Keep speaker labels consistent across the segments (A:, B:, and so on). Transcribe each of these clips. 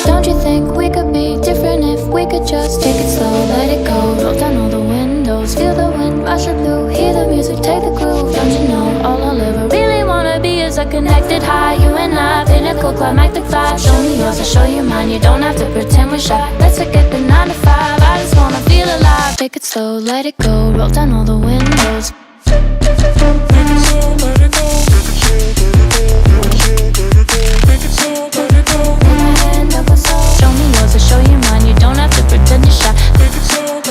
A: Don't you think we could be different if we could just take it slow, let it go, roll down all the windows, feel the wind rushing through, hear the music, take the groove. Don't you know all I'll ever really wanna be is a connected high, you and I, pinnacle, climactic vibe. Show me yours, I'll show you mine, you don't have to pretend we're shy. Let's forget the 9 to 5, I just wanna feel alive. Take it slow, let it go, roll down all the windows. Show me yours, I'll show you mine, you don't have to pretend you're shy. Take it slow,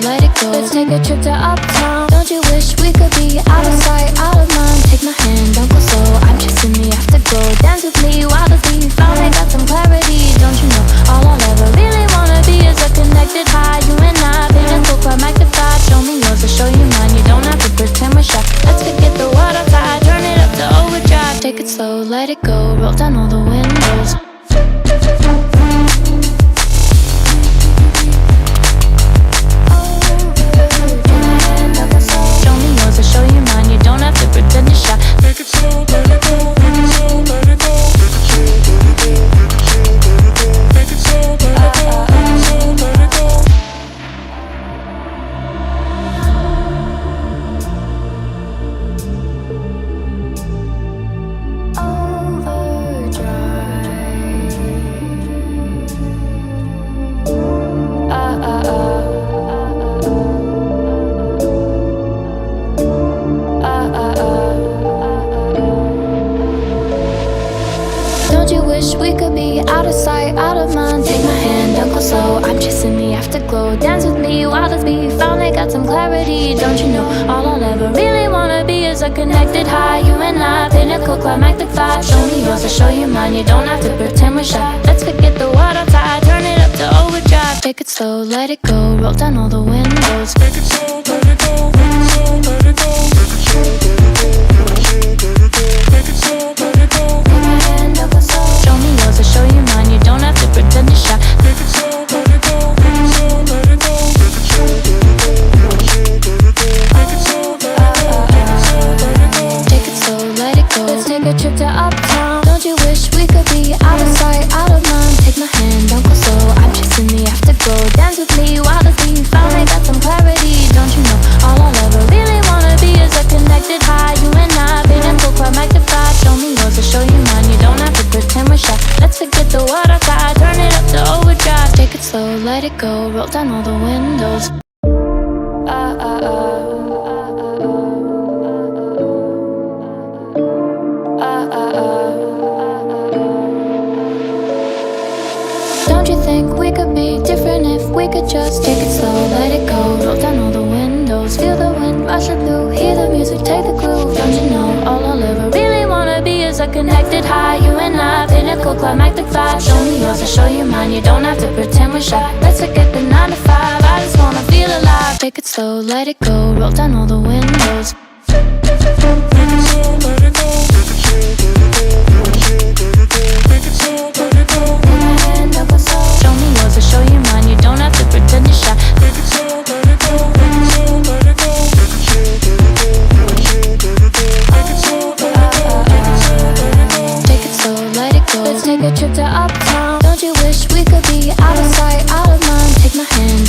A: let it go. Let's take a trip to uptown. Don't you wish we could be out of sight, out of mind? Take my hand, don't go slow, I'm chasing the afterglow. Dance with me while the beat finally got some clarity. Don't you know all I'll ever really wanna be is a connected high, you and I, pinnacle, climactic vibe. Show me yours, I'll show you mine, you don't have to pretend we're shy. Let's forget the world outside, turn it up to overdrive. Take it slow, let it go, roll down all the windows. Don't you wish we could be out of sight, out of mind? Take my hand, don't go slow, I'm chasing the afterglow. Dance with me while the beat finally got some clarity. Don't you know all I'll ever really wanna be is a connected high, you and I, pinnacle, climactic vibe. Show me yours, I'll show you mine, you don't have to pretend we're shy. Let's forget the world outside, turn it up to overdrive. Take it slow, let it go, roll down all the windows. Take it slow, let it go, take it slow, let it go, take it slow, let it go, take it slow, let it go. Show me yours, I'll show you mine, you don't have to pretend you're shy. Take it slow, let it go, take it slow, let it go, take it slow, let it go, take it slow, let it go, take it slow, let it go. Let's take a trip to uptown. Don't you wish we could be out of sight, out of mind? Take my hand, don't go slow, I'm chasing the afterglow. Dance with me while the beat finally got some clarity. Don't you know all I'll ever really wanna be is a connected high, you and I, pinnacle, climactic vibe. Show me yours, I'll show you mine, you don't have to pretend we're shy. Let's forget the world outside, turn it up to overdrive. Take it slow, let it go, roll down all the windows. Don't you think we could be different if we could just take it slow, let it go, roll down all the windows, feel the wind rushing through, hear the music, take the groove. Don't you know all I'll ever really wanna be is a connected high, you and I, pinnacle, climactic vibe. Show me yours, I'll show you mine, you don't have to pretend we're shy. Let's forget the 9 to 5, I just wanna feel alive. Take it slow, let it go, roll down all the windows. Take it slow, let it go, take it slow, let it go, take it slow, let it go. Show me yours, I'll show you mine, you don't have to pretend you're shy. Take it slow, let it go, take it slow, let it go, take it slow, take it slow, let it go. Let's take a trip to uptown. Don't you wish we could be out of sight, out of mind? Take my hand,